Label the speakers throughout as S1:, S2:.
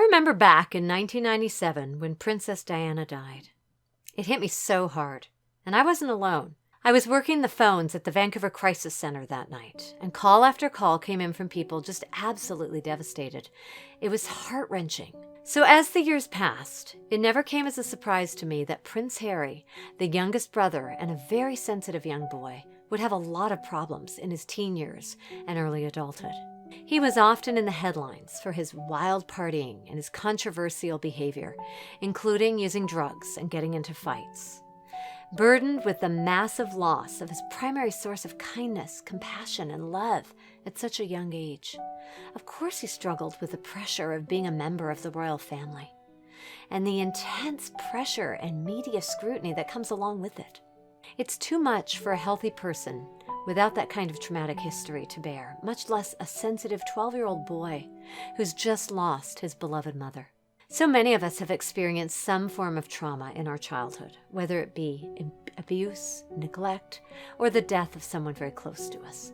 S1: remember back in 1997 when Princess Diana died. It hit me so hard, and I wasn't alone. I was working the phones at the Vancouver Crisis Center that night, and call after call came in from people just absolutely devastated. It was heart-wrenching. So as the years passed, it never came as a surprise to me that Prince Harry, the youngest brother and a very sensitive young boy, would have a lot of problems in his teen years and early adulthood. He was often in the headlines for his wild partying and his controversial behavior, including using drugs and getting into fights. Burdened with the massive loss of his primary source of kindness, compassion, and love at such a young age, of course he struggled with the pressure of being a member of the royal family and the intense pressure and media scrutiny that comes along with it. It's too much for a healthy person without that kind of traumatic history to bear, much less a sensitive 12-year-old boy who's just lost his beloved mother. So many of us have experienced some form of trauma in our childhood, whether it be abuse, neglect, or the death of someone very close to us.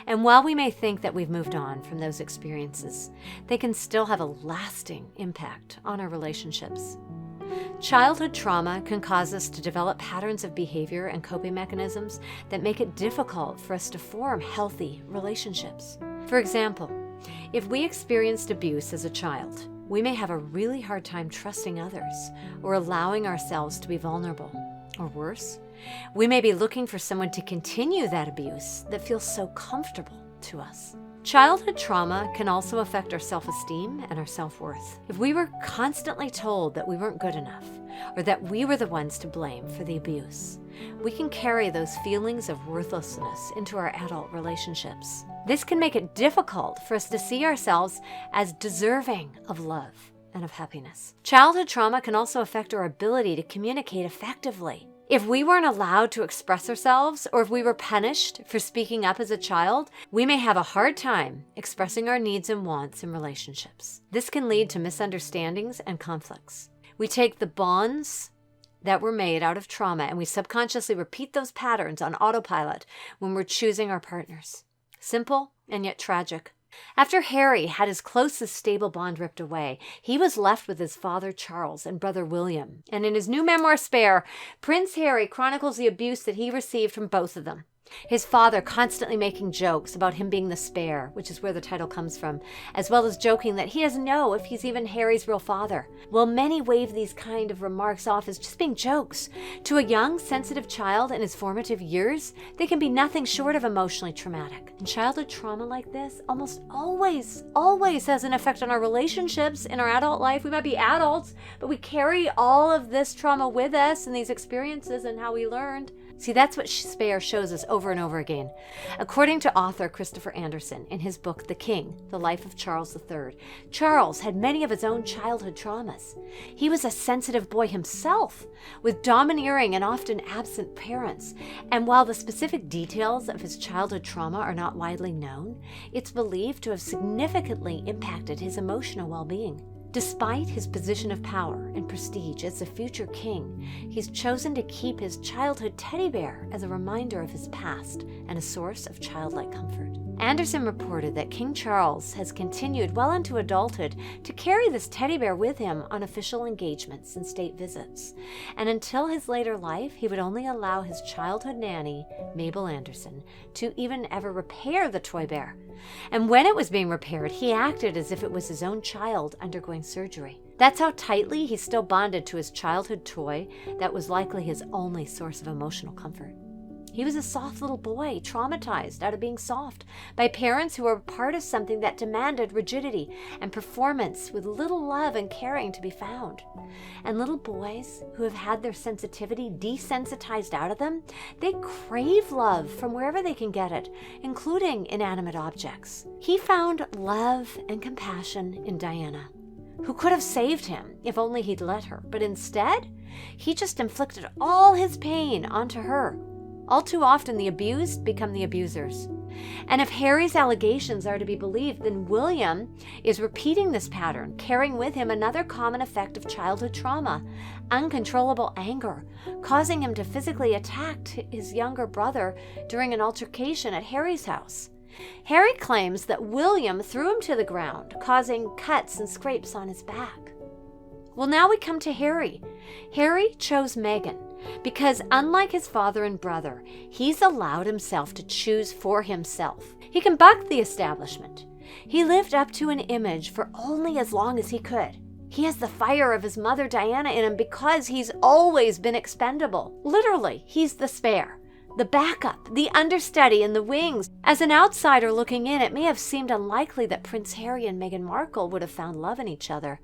S1: And while we may think that we've moved on from those experiences, they can still have a lasting impact on our relationships. Childhood trauma can cause us to develop patterns of behavior and coping mechanisms that make it difficult for us to form healthy relationships. For example, if we experienced abuse as a child, we may have a really hard time trusting others or allowing ourselves to be vulnerable. Or worse, we may be looking for someone to continue that abuse that feels so comfortable to us. Childhood trauma can also affect our self-esteem and our self-worth. If we were constantly told that we weren't good enough or that we were the ones to blame for the abuse, we can carry those feelings of worthlessness into our adult relationships. This can make it difficult for us to see ourselves as deserving of love and of happiness. Childhood trauma can also affect our ability to communicate effectively. If we weren't allowed to express ourselves, or if we were punished for speaking up as a child, we may have a hard time expressing our needs and wants in relationships. This can lead to misunderstandings and conflicts. We take the bonds that were made out of trauma and we subconsciously repeat those patterns on autopilot when we're choosing our partners. Simple and yet tragic. After Harry had his closest stable bond ripped away, he was left with his father Charles and brother William. And in his new memoir, Spare, Prince Harry chronicles the abuse that he received from both of them. His father constantly making jokes about him being the spare, which is where the title comes from, as well as joking that he doesn't know if he's even Harry's real father. Well, many wave these kind of remarks off as just being jokes. To a young, sensitive child in his formative years, they can be nothing short of emotionally traumatic. And childhood trauma like this almost always has an effect on our relationships in our adult life. We might be adults, but we carry all of this trauma with us and these experiences and how we learned. See, that's what Spare shows us over and over again. According to author Christopher Anderson in his book, The King, The Life of Charles III, Charles had many of his own childhood traumas. He was a sensitive boy himself, with domineering and often absent parents. And while the specific details of his childhood trauma are not widely known, it's believed to have significantly impacted his emotional well-being. Despite his position of power and prestige as the future king, he's chosen to keep his childhood teddy bear as a reminder of his past and a source of childlike comfort. Anderson reported that King Charles has continued well into adulthood to carry this teddy bear with him on official engagements and state visits. And until his later life, he would only allow his childhood nanny, Mabel Anderson, to even ever repair the toy bear. And when it was being repaired, he acted as if it was his own child undergoing surgery. That's how tightly he's still bonded to his childhood toy that was likely his only source of emotional comfort. He was a soft little boy, traumatized out of being soft by parents who were part of something that demanded rigidity and performance with little love and caring to be found. And little boys who have had their sensitivity desensitized out of them, they crave love from wherever they can get it, including inanimate objects. He found love and compassion in Diana, who could have saved him if only he'd let her, but instead, he just inflicted all his pain onto her. All too often, the abused become the abusers. And if Harry's allegations are to be believed, then William is repeating this pattern, carrying with him another common effect of childhood trauma, uncontrollable anger, causing him to physically attack his younger brother during an altercation at Harry's house. Harry claims that William threw him to the ground, causing cuts and scrapes on his back. Well, now we come to Harry. Harry chose Meghan because, unlike his father and brother, he's allowed himself to choose for himself. He can buck the establishment. He lived up to an image for only as long as he could. He has the fire of his mother Diana in him because he's always been expendable. Literally, he's the spare, the backup, the understudy, and the wings. As an outsider looking in, it may have seemed unlikely that Prince Harry and Meghan Markle would have found love in each other.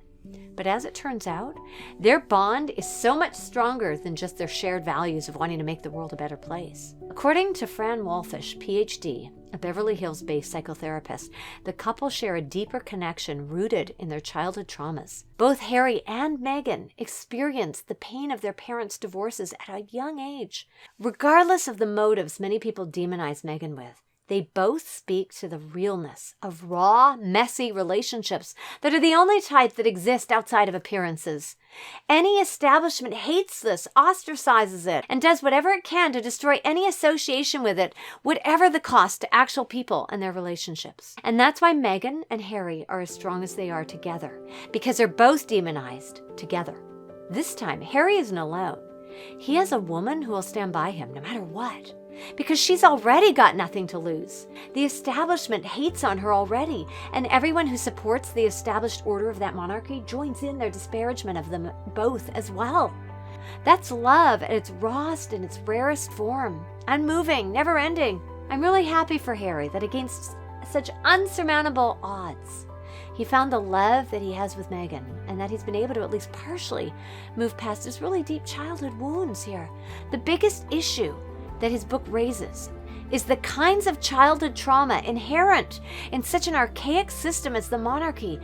S1: But as it turns out, their bond is so much stronger than just their shared values of wanting to make the world a better place. According to Fran Wolfish, PhD, a Beverly Hills-based psychotherapist, the couple share a deeper connection rooted in their childhood traumas. Both Harry and Meghan experienced the pain of their parents' divorces at a young age. Regardless of the motives many people demonize Meghan with, they both speak to the realness of raw, messy relationships that are the only type that exist outside of appearances. Any establishment hates this, ostracizes it, and does whatever it can to destroy any association with it, whatever the cost to actual people and their relationships. And that's why Meghan and Harry are as strong as they are together, because they're both demonized together. This time, Harry isn't alone. He has a woman who will stand by him no matter what, because she's already got nothing to lose. The establishment hates on her already, and everyone who supports the established order of that monarchy joins in their disparagement of them both as well. That's love at its rawest and its rarest form, unmoving, never-ending. I'm really happy for Harry that against such unsurmountable odds, he found the love that he has with Meghan, and that he's been able to at least partially move past his really deep childhood wounds here. The biggest issue that his book raises is the kinds of childhood trauma inherent in such an archaic system as the monarchy.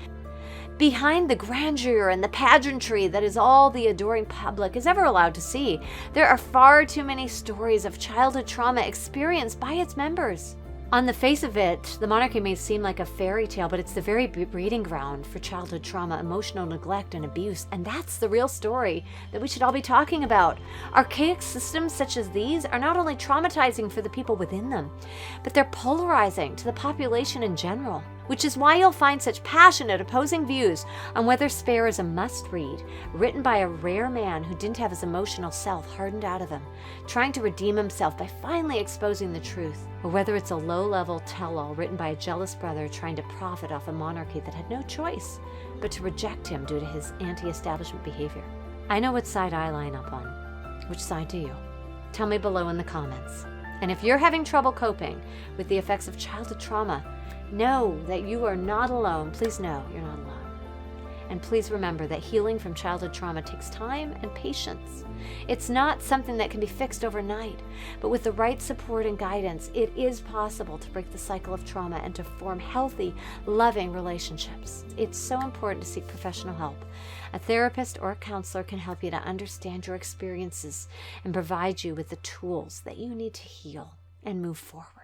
S1: Behind the grandeur and the pageantry that is all the adoring public is ever allowed to see, there are far too many stories of childhood trauma experienced by its members. On the face of it, the monarchy may seem like a fairy tale, but it's the very breeding ground for childhood trauma, emotional neglect, and abuse. And that's the real story that we should all be talking about. Archaic systems such as these are not only traumatizing for the people within them, but they're polarizing to the population in general, which is why you'll find such passionate opposing views on whether Spare is a must-read, written by a rare man who didn't have his emotional self hardened out of him, trying to redeem himself by finally exposing the truth, or whether it's a low-level tell-all written by a jealous brother trying to profit off a monarchy that had no choice but to reject him due to his anti-establishment behavior. I know what side I line up on. Which side do you? Tell me below in the comments. And if you're having trouble coping with the effects of childhood trauma, know that you are not alone. Please know you're not alone. And please remember that healing from childhood trauma takes time and patience. It's not something that can be fixed overnight, but with the right support and guidance, it is possible to break the cycle of trauma and to form healthy, loving relationships. It's so important to seek professional help. A therapist or a counselor can help you to understand your experiences and provide you with the tools that you need to heal and move forward.